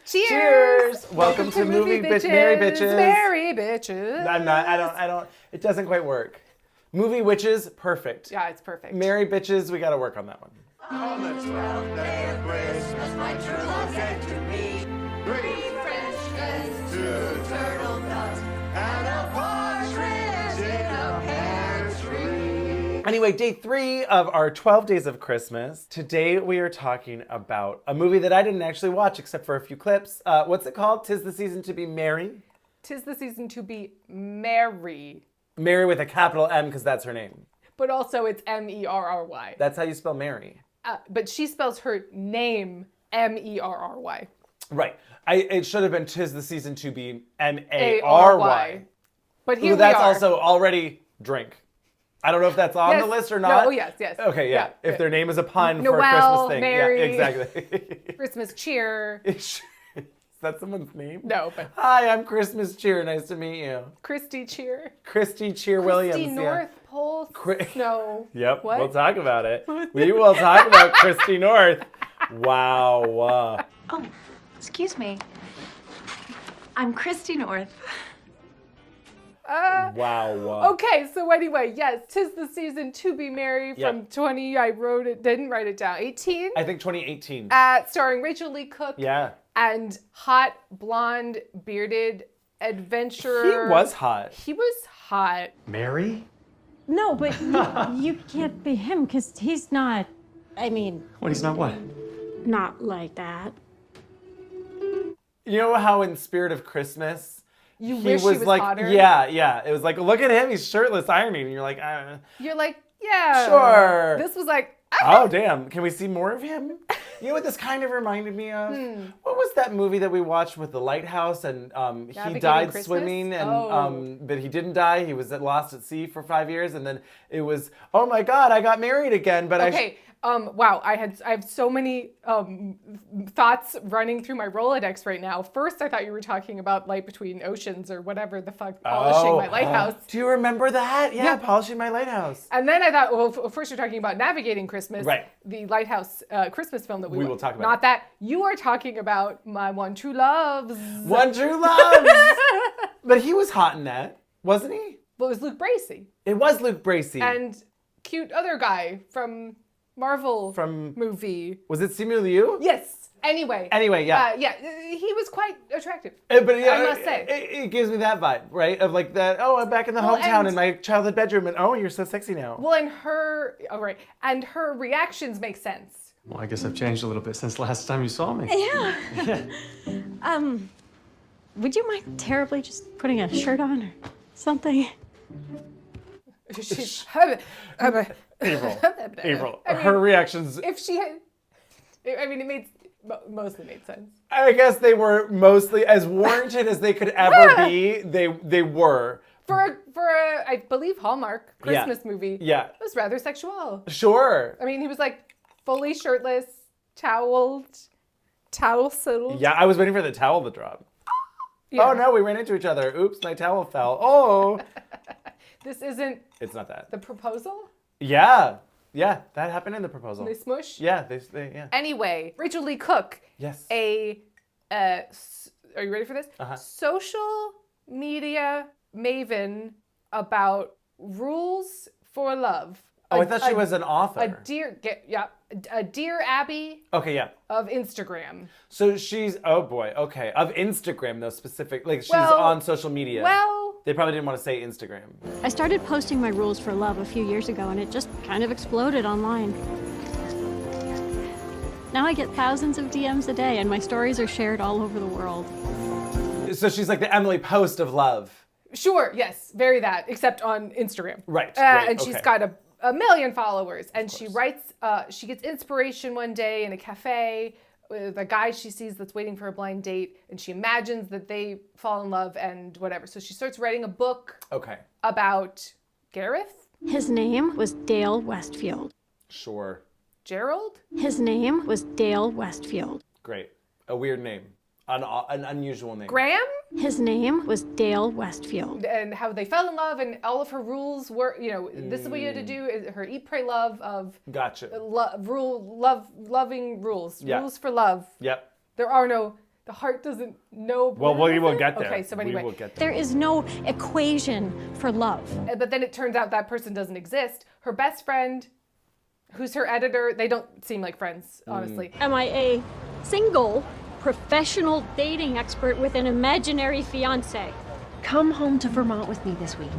Cheers! Welcome to Movie Bitches. Merry Bitches. Merry Bitches. I don't, it doesn't quite work. Movie Witches, perfect. Yeah, it's perfect. Merry Bitches, we gotta work on that one. On the 12th day of Christmas, my true love said to me, 3 French hens, 2 turtle doves, and a partridge in a pear tree. Anyway, day 3 of our 12 days of Christmas. Today we are talking about a movie that I didn't actually watch except for a few clips. What's it called? 'Tis the Season to Be Merry? 'Tis the season to be merry. Mary with a capital M because that's her name. But also it's M-E-R-R-Y. That's how you spell Mary. But she spells her name M-E-R-R-Y. Right. It should have been 'Tis the Season to Be M-A-R-Y. But here that's we are. also already drink. I don't know if that's on the list or not. No, yes. Okay, yeah. If their name is a pun Noel, for a Christmas thing. Mary, yeah, exactly. Christmas cheer. Is that someone's name? No, but... Hi, I'm Christmas Cheer. Nice to meet you. Christy Cheer. Christy Cheer Williams. Christy North Pole Snow. Yep, What? we'll talk about it. We will talk about Christy North. Wow. Oh, excuse me. I'm Christy North. Wow. Okay, so anyway, yes, 'Tis the Season to Be Merry from 20, I wrote it, didn't write it down, 18? I think 2018. Starring Rachel Leigh Cook. Yeah. And hot, blonde, bearded adventurer. He was hot. He was hot. Mary? No, but you can't be him because he's not, I mean... What, he's not what? Not like that. You know how in Spirit of Christmas... You wish he was like, hotter? Yeah. It was like, look at him, he's shirtless ironing. And you're like, You're like, yeah. Sure. This was like, oh, damn. Can we see more of him? You know what this kind of reminded me of? What was that movie that we watched with the lighthouse and he died Christmas? swimming and but he didn't die. He was lost at sea for 5 years and then it was, oh my God, I got married again. But okay. Wow, I have so many thoughts running through my Rolodex right now. First, I thought you were talking about Light Between Oceans or whatever the fuck, Polishing My Lighthouse. Do you remember that? Yeah, Polishing My Lighthouse. And then I thought, well, first you're talking about Navigating Christmas, right? The Lighthouse Christmas film that we will talk about. Not that. You are talking about My One True Loves. One True Loves! But he was hot in that, wasn't he? Well, it was Luke Bracey. It was Luke Bracey. And cute other guy from... Marvel movie. Was it Simu Liu? Yes. Anyway, yeah. He was quite attractive. But yeah, I must say. It gives me that vibe, right? Of like that, oh, I'm back in the hometown in my childhood bedroom, and oh, you're so sexy now. Well, and her reactions make sense. Well, I guess I've changed a little bit since last time you saw me. Yeah. Would you mind terribly just putting a shirt on or something? April. I mean, her reactions. If she had, it mostly made sense. I guess they were mostly as warranted as they could ever be. They were. For a I believe Hallmark Christmas movie. Yeah. It was rather sexual. Sure. I mean, he was like fully shirtless, toweled. Yeah, I was waiting for the towel to drop. Yeah. Oh no, we ran into each other. Oops, my towel fell. Oh. This isn't. It's not that. The proposal? Yeah, that happened in the proposal. They smush? Yeah, yeah. Anyway, Rachel Leigh Cook. Yes. Are you ready for this? Uh-huh. Social media maven about rules for love. Oh, I thought she was an author. A Dear Abby. Okay, yeah. Of Instagram. So she's, oh boy, okay. Of Instagram, though, specific. Like, she's on social media. Well. They probably didn't want to say Instagram. I started posting my rules for love a few years ago, and it just kind of exploded online. Now I get thousands of DMs a day, and my stories are shared all over the world. So she's like the Emily Post of love. Sure, yes. Very that, except on Instagram. Right. And she's got a million followers. And she writes, she gets inspiration one day in a cafe with a guy she sees that's waiting for a blind date. And she imagines that they fall in love and whatever. So she starts writing a book about Gareth. His name was Dale Westfield. Sure. Gerald? His name was Dale Westfield. Great. A weird name. An unusual name. Graham, His name was Dale Westfield. and how they fell in love, and all of her rules were, this is what you had to do. Is her eat, pray, love of Gotcha. loving rules. Yeah. Rules for love. Yep. There are no. The heart doesn't know. Well, we will get there. Okay, so anyway. We will get there. There is no equation for love. But then it turns out that person doesn't exist. Her best friend, who's her editor, they don't seem like friends, honestly. Am I a single professional dating expert with an imaginary fiance? Come home to Vermont with me this week.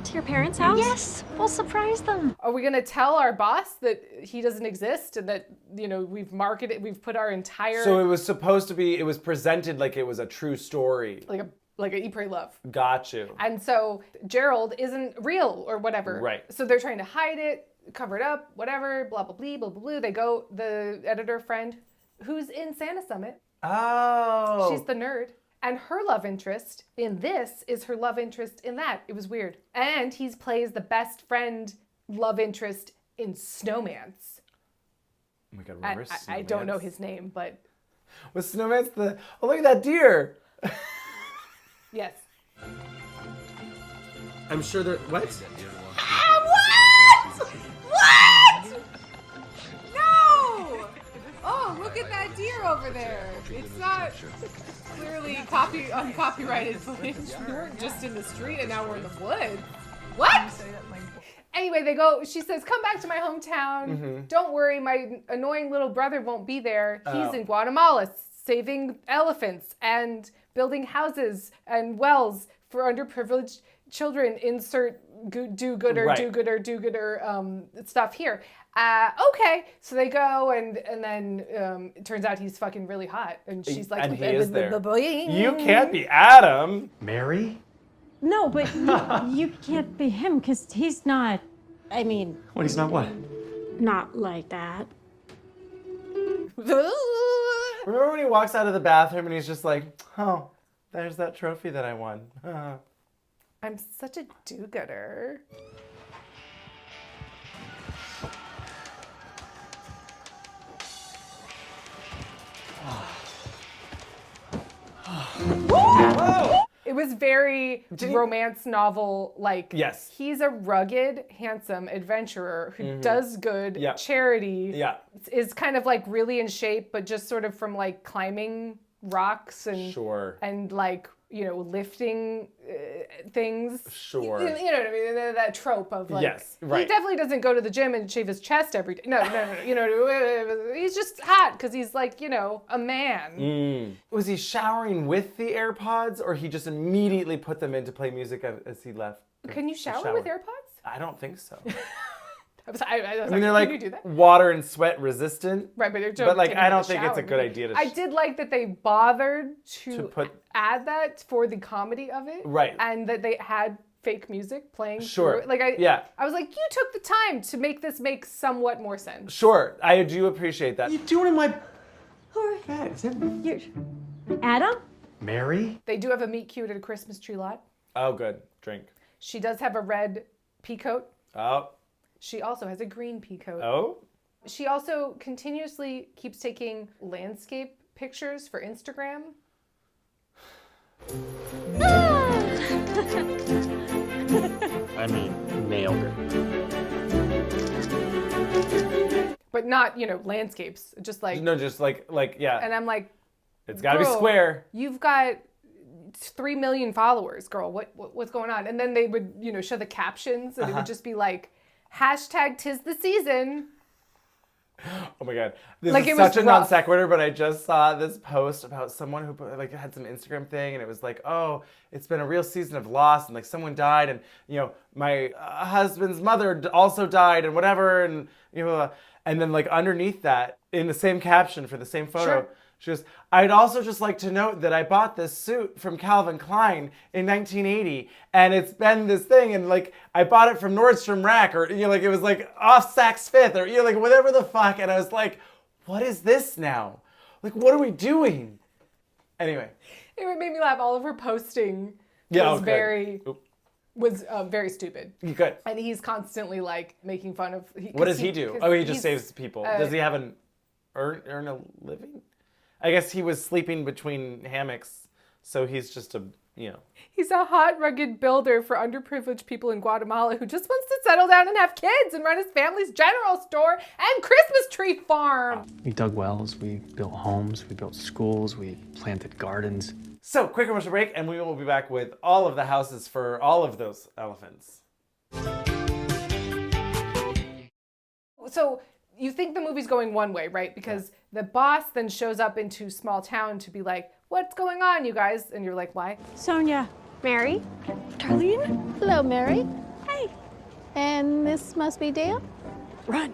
To your parents' house? Yes, we'll surprise them. Are we gonna tell our boss that he doesn't exist and that we've marketed, we've put our entire So it was supposed to be. It was presented like it was a true story. like a eat, pray, love? Got you. And so Gerald isn't real or whatever. Right. So they're trying to hide it, cover it up, whatever. Blah blah blah blah blah. They go. The editor friend, who's in Santa Summit, Oh. she's the nerd. And her love interest in this is her love interest in that. It was weird. And he plays the best friend love interest in Snowmance. Oh my God, remember I don't know Snowmance? his name, but Was Snowmance the? Oh, look at that deer. yes. I'm sure there. What? What? No! Oh, look at that deer over there. It's not clearly uncopyrighted footage. We weren't just in the street and now we're in the woods. What? Anyway, they go, she says, come back to my hometown. Don't worry, my annoying little brother won't be there. He's in Guatemala saving elephants and building houses and wells for underprivileged children. Insert do-gooder stuff here. Okay, so they go and then it turns out he's fucking really hot, and she's like, And he is there. You You can't be Adam. Mary? No, but you can't be him because he's not, I mean, What, he's not what? not like that. Remember when he walks out of the bathroom and he's just like, oh, there's that trophy that I won. I'm such a do-gooder. It was very romance novel like. Yes. He's a rugged, handsome adventurer who does good. Yeah. Charity. Yeah. Is kind of like really in shape, but just sort of from like climbing rocks and Sure. and like lifting things. Sure. You know what I mean? That trope of like. Yes, right. He definitely doesn't go to the gym and shave his chest every day. No. He's just hot because he's like a man. Was he showering with the AirPods or he just immediately put them in to play music as he left? Can you shower with AirPods? I don't think so. I I mean, they're can you do that? like water and sweat resistant. Right, but I don't think it's a good idea to. I did like that they bothered to put- add that for the comedy of it, Right. And that they had fake music playing. Sure. Through it. I was like, you took the time to make this make somewhat more sense. Sure, I do appreciate that. What are you doing in my Who are bed? Is that you? Adam? Mary? They do have a meet cute at a Christmas tree lot. Oh, good. Drink. She does have a red pea coat. Oh. She also has a green pea coat. Oh. She also continuously keeps taking landscape pictures for Instagram. I mean, nailed it. But not, landscapes. Just like, No, just like yeah. and I'm like, It's got to be girl, square. You've got 3 million followers, girl. What's going on? And then they would, show the captions, and it would just be like, #'tis the season. Oh my god, this Like, is it was such a non rough. sequitur, but I just saw this post about someone who had some Instagram thing, and it was like, oh, it's been a real season of loss, and like someone died, and my husband's mother also died, and whatever, and and then like underneath that, in the same caption for the same photo. Sure. She goes, I'd also just like to note that I bought this suit from Calvin Klein in 1980, and it's been this thing, and like I bought it from Nordstrom Rack, or it was like off Saks Fifth, or like whatever the fuck, and I was like, what is this now? Like, what are we doing? Anyway. It made me laugh. All of her posting Yeah, was oh, good. very Oop. was very stupid. Good. And he's constantly like making fun of. What does he do? 'cause Oh, he just he's, saves people. Does he have earn a living? I guess he was sleeping between hammocks, so he's just a, He's a hot, rugged builder for underprivileged people in Guatemala who just wants to settle down and have kids and run his family's general store and Christmas tree farm. We dug wells, we built homes, we built schools, we planted gardens. So, quick commercial break, and we will be back with all of the houses for all of those elephants. So you think the movie's going one way, right? Because the boss then shows up into small town to be like, what's going on, you guys? And you're like, why? Sonia. Mary? Darlene? Hello, Mary. Hey. And this must be Dale? Run.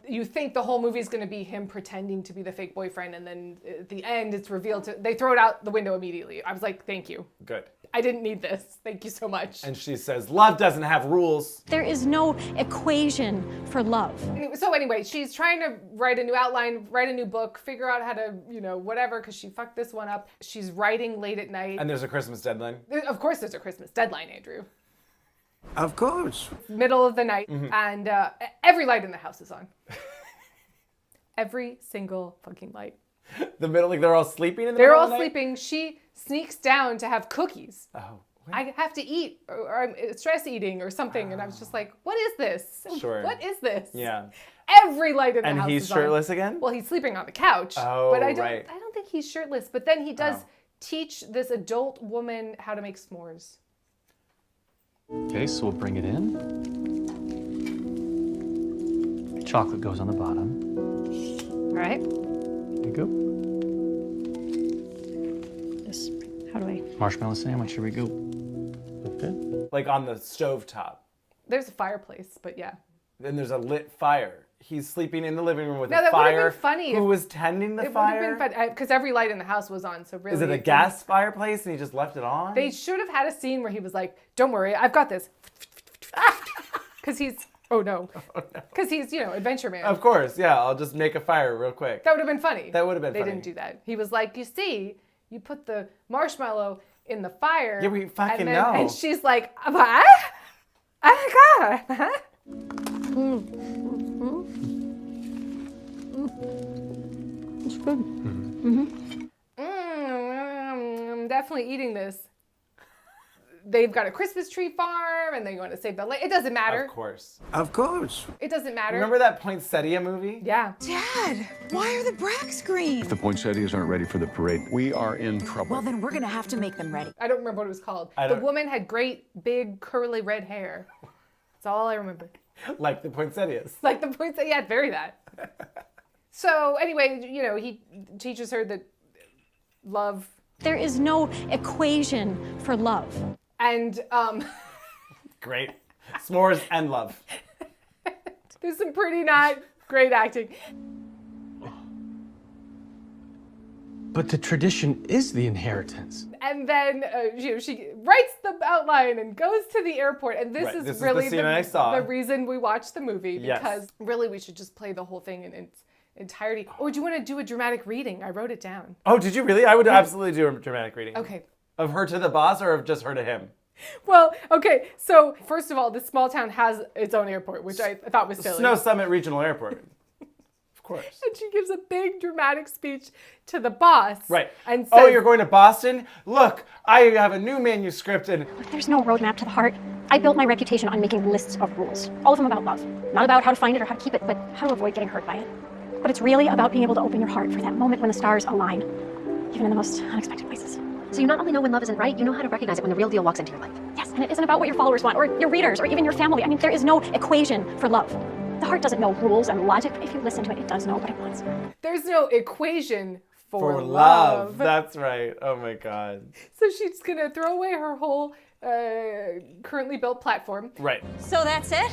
You think the whole movie is going to be him pretending to be the fake boyfriend, and then at the end it's revealed they throw it out the window immediately. I was like, thank you. Good. I didn't need this. Thank you so much. And she says, love doesn't have rules. There is no equation for love. So anyway, she's trying to write a new outline, write a new book, figure out how to, whatever, because she fucked this one up. She's writing late at night. And there's a Christmas deadline. Of course there's a Christmas deadline, Andrew. Of course. Middle of the night, and every light in the house is on. Every single fucking light. The middle, like they're all sleeping in the They're middle all of the night? sleeping. She sneaks down to have cookies. Oh. What? I have to eat, or I'm stress eating or something. And I was just like, what is this? Sure. What is this? Yeah. Every light in the house And he's is on. shirtless again? Well, he's sleeping on the couch. Oh, but I right. don't think he's shirtless. But then he does Oh. teach this adult woman how to make s'mores. Okay, so we'll bring it in. Chocolate goes on the bottom. All right. There you go. This, how do I? Marshmallow sandwich, here we go. Okay. Like on the stovetop. There's a fireplace, but yeah. Then there's a lit fire. He's sleeping in the living room with No, a that would've fire. been funny Who if- was tending the It would fire? have been fun, because every light in the house was on, so really. Is it a didn't- gas fireplace and he just left it on? They should have had a scene where he was like, don't worry, I've got this. Because he's, oh no. Because he's, adventure man. Of course, yeah. I'll just make a fire real quick. That would have been funny. That would have been They funny. didn't do that. He was like, you see, you put the marshmallow in the fire. Yeah, we fucking and then, know. And she's like, what? Oh my God. It's good. I'm definitely eating this. They've got a Christmas tree farm and they want to save the lake. It doesn't matter. Of course. Of course. It doesn't matter. Remember that Poinsettia movie? Yeah. Dad, why are the bracts green? The Poinsettias aren't ready for the parade. We are in trouble. Well, then we're gonna have to make them ready. I don't remember what it was called. I The don't- woman had great, big, curly red hair. That's all I remember. Like the Poinsettias. Like the point that, yeah, very that. So anyway, he teaches her that love There is no equation for love. and Great. S'mores and love. there's some pretty not great acting. But the tradition is the inheritance. And then she writes the outline and goes to the airport. And this Right, is this is really the scene I saw. the reason we watched the movie, Yes. because really we should just play the whole thing in its entirety. Or do you want to do a dramatic reading? I wrote it down. Oh, did you really? I would absolutely do a dramatic reading. Okay. Of her to the boss or of just her to him? Well, okay. So first of all, this small town has its own airport, which I thought was silly. Snow Summit Regional Airport. Of course. And she gives a big dramatic speech to the boss. Right. And says, Oh, you're going to Boston? Look, I have a new manuscript and There's no roadmap to the heart. I built my reputation on making lists of rules. All of them about love. Not about how to find it or how to keep it, but how to avoid getting hurt by it. But it's really about being able to open your heart for that moment when the stars align, even in the most unexpected places. So you not only know when love isn't right, you know how to recognize it when the real deal walks into your life. Yes, and it isn't about what your followers want, or your readers, or even your family. I mean, there is no equation for love. The heart doesn't know rules and logic, but if you listen to it, it does know what it wants. there's no equation for love. That's right. Oh my God. So she's going to throw away her whole currently built platform. Right. So that's it?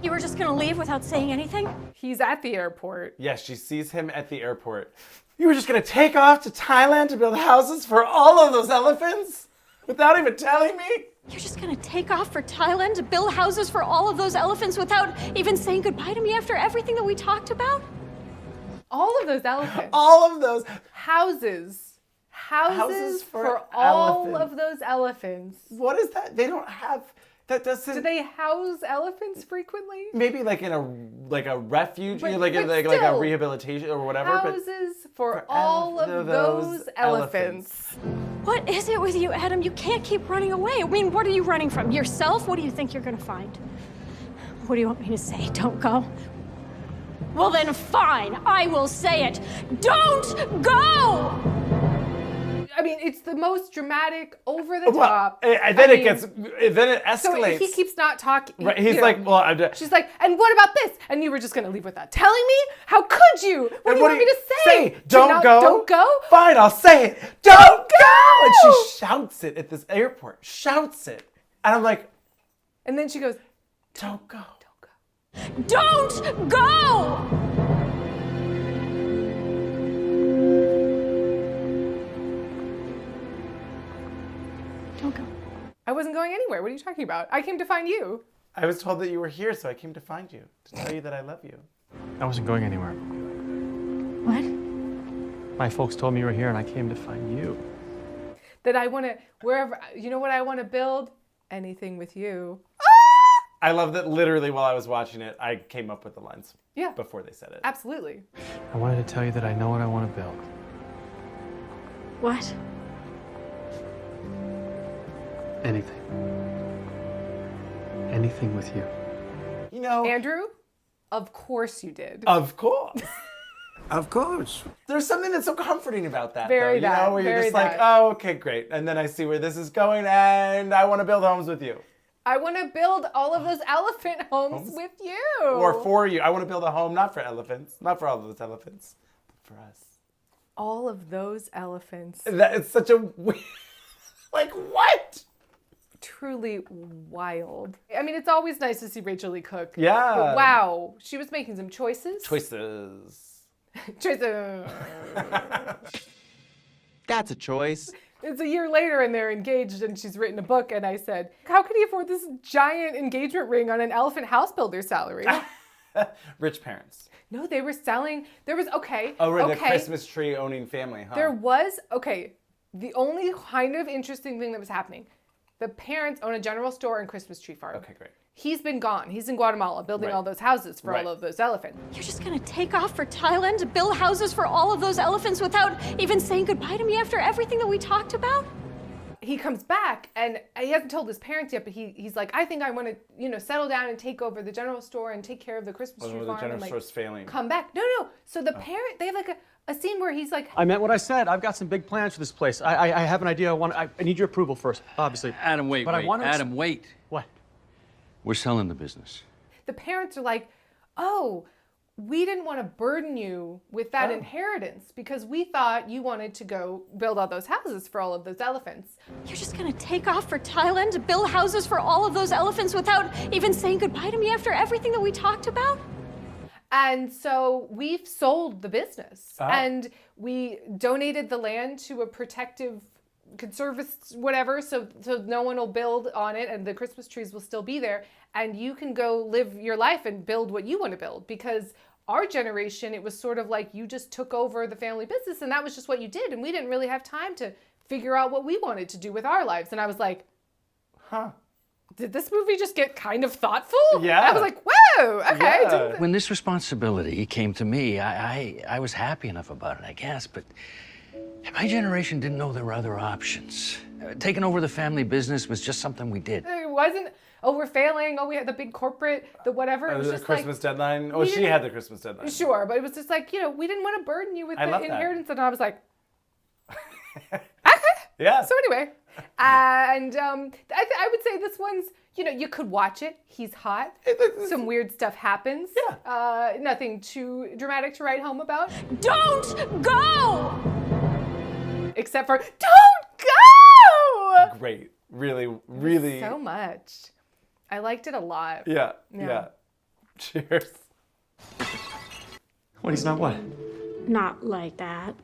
You were just gonna leave without saying anything? He's at the airport. Yes, she sees him at the airport. You were just going to take off to Thailand to build houses for all of those elephants? Without even telling me? You're just gonna take off for Thailand to build houses for all of those elephants without even saying goodbye to me after everything that we talked about? All of those elephants. All of those. Houses. Houses Houses for for all elephants. of those elephants. What is that? They don't have That doesn't. Do they house elephants frequently? Maybe like in a refuge, But- like but like a still, rehabilitation or whatever. Houses for all of those elephants. What is it with you, Adam? You can't keep running away. I mean, what are you running from? Yourself? What do you think you're gonna find? What do you want me to say? Don't go? Well then, fine. I will say it. Don't go! I mean, it's the most dramatic, over the top. And then then it escalates. So he keeps not talking. Right, he's like, well, she's like, and what about this? And you were just gonna leave without telling me? How could you? What do you want me to say? Don't go. Don't go? Fine, I'll say it. Don't go! And she shouts it at this airport. Shouts it. And I'm like, and then she goes, don't go. Don't go! Don't go. I wasn't going anywhere. What are you talking about? I came to find you. I was told that you were here, so I came to find you, to tell you that I love you. I wasn't going anywhere. What? My folks told me you were here, and I came to find you. That I want to, wherever, you know what I want to build? Anything with you. I love that literally while I was watching it, I came up with the lines. Yeah. Before they said it. Absolutely. I wanted to tell you that I know what I want to build. What? Anything. Anything with you. You know. Andrew, of course you did. Of course. Of course. There's something that's so comforting about that, Very though. You that, know, where you're very just like, that. oh, okay, great. And then I see where this is going, and I want to build homes with you. I want to build all of those elephant homes with you. Or for you. I want to build a home not for elephants, not for all of those elephants, but for us. All of those elephants. It's such a weird, like, what? Truly wild. I mean, it's always nice to see Rachel Leigh Cook. Yeah. But wow, she was making some choices. Choices. Choices. That's a choice. It's a year later and they're engaged and she's written a book and I said, how could he afford this giant engagement ring on an elephant house builder salary? Rich parents. No, they were selling, there was, okay. Oh, right, okay. the Christmas tree owning family, huh? There was, okay, the only kind of interesting thing that was happening, the parents own a general store and Christmas tree farm. Okay, great. He's been gone. He's in Guatemala building all those houses for all of those elephants. You're just gonna take off for Thailand to build houses for all of those elephants without even saying goodbye to me after everything that we talked about? He comes back and he hasn't told his parents yet, but he's like, I think I want to, you know, settle down and take over the general store and take care of the Christmas tree the farm general and like store's failing. come back. No. So the parent, they have like a scene where he's like, I meant what I said. I've got some big plans for this place. I have an idea. I need your approval first, obviously. Adam, wait, But I want to Adam, wait. What? We're selling the business. the parents are like, oh, we didn't want to burden you with that inheritance because we thought you wanted to go build all those houses for all of those elephants. You're just gonna take off for Thailand to build houses for all of those elephants without even saying goodbye to me after everything that we talked about? And so we've sold the business and we donated the land to a protective conservist whatever so no one will build on it and the Christmas trees will still be there and you can go live your life and build what you want to build because our generation it was sort of like you just took over the family business and that was just what you did and we didn't really have time to figure out what we wanted to do with our lives and I was like, did this movie just get kind of thoughtful? Yeah. I was like, whoa, okay. Yeah. When this responsibility came to me, I was happy enough about it, I guess, but my generation didn't know there were other options. Taking over the family business was just something we did. It wasn't, oh, we're failing. Oh, we had the big corporate, the whatever. It was the just Christmas like, deadline. Oh, we she didn't- had the Christmas deadline. Sure, but it was just like, you know, we didn't want to burden you with I the love that. inheritance. And I was like, Yeah. so anyway. And I would say this one's, you know, you could watch it. He's hot. Some weird stuff happens. Yeah. Nothing too dramatic to write home about. Don't go! Except for, don't go! Great. Really, really. So much. I liked it a lot. Yeah. Yeah. Cheers. What? He's not what? Not like that.